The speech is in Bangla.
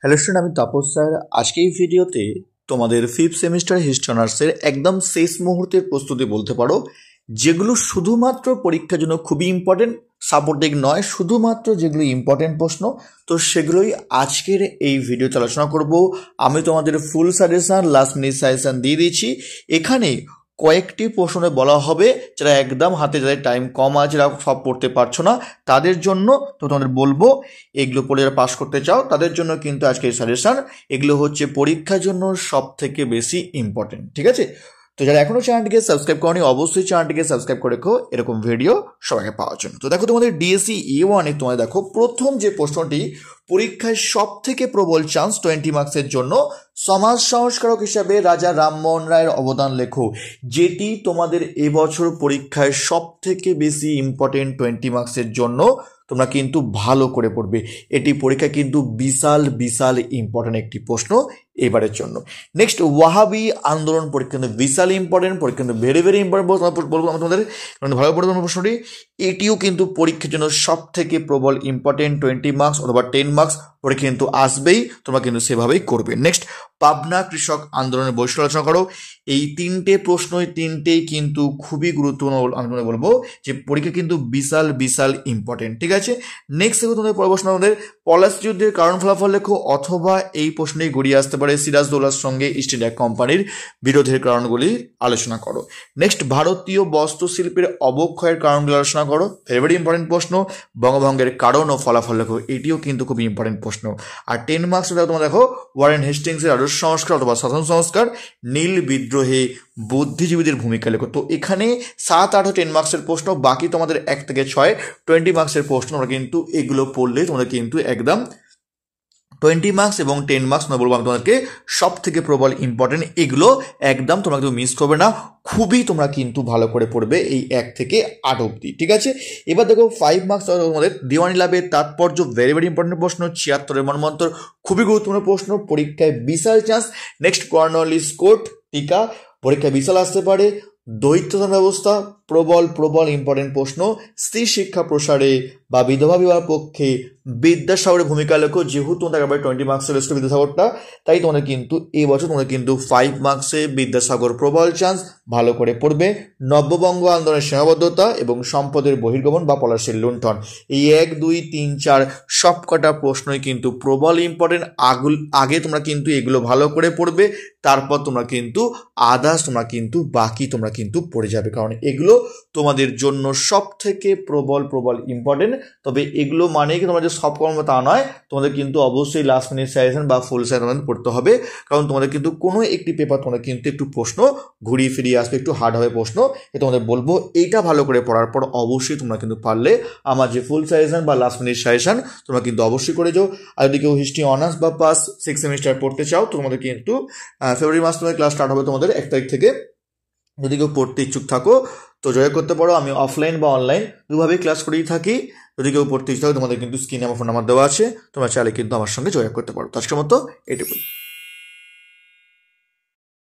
হ্যালো স্টুডেন্ট, আমি তাপস স্যার। আজকে এই ভিডিওতে তোমাদের ফিফথ সেমিস্টার হিস্ট্রি অনার্সের একদম শেষ মুহূর্তের প্রস্তুতি বলতে পারো, যেগুলো শুধুমাত্র পরীক্ষার জন্য খুবই ইম্পর্টেন্ট, সাপোর্টিং নয়, শুধুমাত্র যেগুলো ইম্পর্টেন্ট প্রশ্ন, তো সেগুলোই আজকের এই ভিডিওতে আলোচনা করব। আমি তোমাদের ফুল সাজেশন, লাস্ট মিনিট সাজেশন দিয়ে দিয়েছি। এখানে কয়েকটি প্রশ্নে বলা হবে যারা একদম হাতে, যাদের টাইম কম আছে, যারা সব পড়তে পারছো না, তাদের জন্য তো তোমাদের বলবো এগুলো পড়ে যারা পাস করতে চাও তাদের জন্য কিন্তু আজকে এই সাজেশন। এগুলো হচ্ছে পরীক্ষার জন্য সব থেকে বেশি ইম্পর্টেন্ট, ঠিক আছে? তো যারা এখনো চ্যানেলটিকে সাবস্ক্রাইব করনি, অবশ্যই চ্যানেলটিকে সাবস্ক্রাইব করে রেখো এরকম ভিডিও সবাইকে পাওয়ার জন্য। তো দেখো, তোমাদের ডিএসসি A1-এ তোমাদের দেখো প্রথম যে প্রশ্নটি, পরীক্ষায় সব থেকে প্রবল চান্স 20 মার্কসের জন্য সমাজ সংস্কারক হিসাবে রাজা রামমোহন রায়ের অবদান লেখো, যেটি তোমাদের এবছর পরীক্ষায় সব থেকে বেশি ইম্পর্টেন্ট 20 মার্কসের জন্য। তোমরা কিন্তু ভালো করে পড়বে, এটি পরীক্ষা কিন্তু বিশাল বিশাল ইম্পর্টেন্ট একটি প্রশ্ন এবারের জন্য। নেক্সট, ওয়াহাবি আন্দোলন পরীক্ষা কিন্তু বিশাল ইম্পর্টেন্ট, পরীক্ষা কিন্তু ভেরি ভেরি ইম্পর্টেন্ট বলবো আমি তোমাদের, ভালো পড়ে তোমার প্রশ্নটি। এটিও কিন্তু পরীক্ষার জন্য সব থেকে প্রবল ইম্পর্টেন্ট, 20 মার্কস অথবা 10 মার্কস পরীক্ষা কিন্তু আসবেই, তোমরা কিন্তু সেভাবেই করবে। নেক্সট, পাবনা কৃষক আন্দোলনের বৈশিষ্ট্য আলোচনা করো। এই তিনটে প্রশ্নই তিনটেই কিন্তু খুবই গুরুত্বপূর্ণ, আমি বলবো যে পরীক্ষা কিন্তু বিশাল বিশাল ইম্পর্টেন্ট, ঠিক আছে? নেক্সট দেখো তোমাদের পরের প্রশ্ন, আমাদের পলাশ যুদ্ধের কারণ ফলাফল লেখো, অথবা এই প্রশ্নেই গড়িয়ে আসতে পারে সিরাজদৌল্লার সঙ্গে ইস্ট ইন্ডিয়া কোম্পানির বিরোধের কারণগুলি আলোচনা করো। নেক্সট, ভারতীয় বস্ত্রশিল্পের অবক্ষয়ের কারণগুলি আলোচনা করো, ভেরি ভেরি ইম্পর্টেন্ট প্রশ্ন। বঙ্গভঙ্গের কারণ ও ফলাফল লেখো, এটিও কিন্তু খুবই ইম্পর্টেন্ট প্রশ্ন। আর 10 মার্কস তোমরা দেখো, ওয়ারেন হেস্টিংসের আদর্শ সংস্কার অথবা শাসন সংস্কার, নীল বিদ্রোহে বুদ্ধিজীবীদের ভূমিকা লেখো। তো এখানে 7, 8 ও 10 মার্কসের প্রশ্ন, বাকি তোমাদের 1 থেকে 6 20 মার্কসের প্রশ্ন। তোমরা কিন্তু এগুলো পড়লে তোমরা কিন্তু একদম 20 মার্কস এবং 10 মার্কস না বলবো আমি তোমাদেরকে সব থেকে প্রবল ইম্পর্টেন্ট, এগুলো একদম তোমরা কিন্তু মিস করবে না, খুবই তোমরা কিন্তু ভালো করে পড়বে এই 1 থেকে 8 অবধি, ঠিক আছে? এবার দেখো 5 মার্কস তোমাদের দিওয়ানি লাভের তাৎপর্য, ভেরি ভেরি ইম্পর্টেন্ট প্রশ্ন। 76-এর মনমন্ত্র, খুবই গুরুত্বপূর্ণ প্রশ্ন, পরীক্ষায় বিশাল চান্স। নেক্সট, কর্নওয়ালিস কোর্ট টিকা, পরীক্ষায় বিশাল আসতে পারে। দ্বৈততন ব্যবস্থা, প্রবল প্রবল ইম্পর্টেন্ট প্রশ্ন। স্ত্রী শিক্ষা প্রসারে বা বিধবা বিবাহ পক্ষে বিদ্যাসাগরের ভূমিকা লেখো, যেহেতু তোমাদের একেবারে 20 মার্কসের এসছে বিদ্যাসাগরটা, তাই তোমাদের কিন্তু এই বছর তোমাদের কিন্তু 5 মার্কসে বিদ্যাসাগর প্রবল চান্স, ভালো করে পড়বে। নব্যবঙ্গ আন্দোলনের সীমাবদ্ধতা এবং সম্পদের বহির্গমন বা পলাশের লুণ্ঠন, এই 1, 2, 3, 4 সবকটা প্রশ্নই কিন্তু প্রবল ইম্পর্টেন্ট। আগে তোমরা কিন্তু এগুলো ভালো করে পড়বে, তারপর তোমরা কিন্তু আদার্স তোমরা কিন্তু বাকি তোমরা কিন্তু পড়ে যাবে, কারণ এগুলো তোমাদের জন্য সব থেকে প্রবল প্রবল ইম্পর্টেন্ট। তবে এগুলো মানে কি তোমরা যে সব কর্ম তা নয়, তোমাদের কিন্তু অবশ্যই লাস্ট মিনিট সাজেশন বা ফুল সাজেশন পড়তে হবে, কারণ তোমাদের কিন্তু কোনো একটি পেপার তোমাদের কিন্তু একটু প্রশ্ন ঘুরিয়ে ফিরিয়ে আসবে, একটু হার্ড হবে প্রশ্ন। তোমাদের বলবো এইটা ভালো করে পড়ার পর অবশ্যই তোমরা কিন্তু পারলে আমার যে ফুল সাজেশন বা লাস্ট মিনিট সাজেশন তোমরা কিন্তু অবশ্যই করে যাও। আর যদি কেউ হিস্ট্রি অনার্স বা পাস 6 সেমিস্টার পড়তে চাও, তোমাদের কিন্তু ফেব্রুয়ারি মাস তোমাদের ক্লাস স্টার্ট হবে তোমাদের 1 তারিখ থেকে। যদি কেউ পড়তে ইচ্ছুক থাকো তো জয়েন করতে পারো, আমি অফলাইন বা অনলাইন দুভাবেই ক্লাস করেই থাকি। যদি কেউ পড়তে ইচ্ছুক থাকো, তোমাদের কিন্তু স্ক্রিনে আমার ফোন নাম্বার দেওয়া আছে, তোমরা চাইলে কিন্তু আমার সঙ্গে জয়েন করতে পারো। তো আজকের মতো এটুকুই।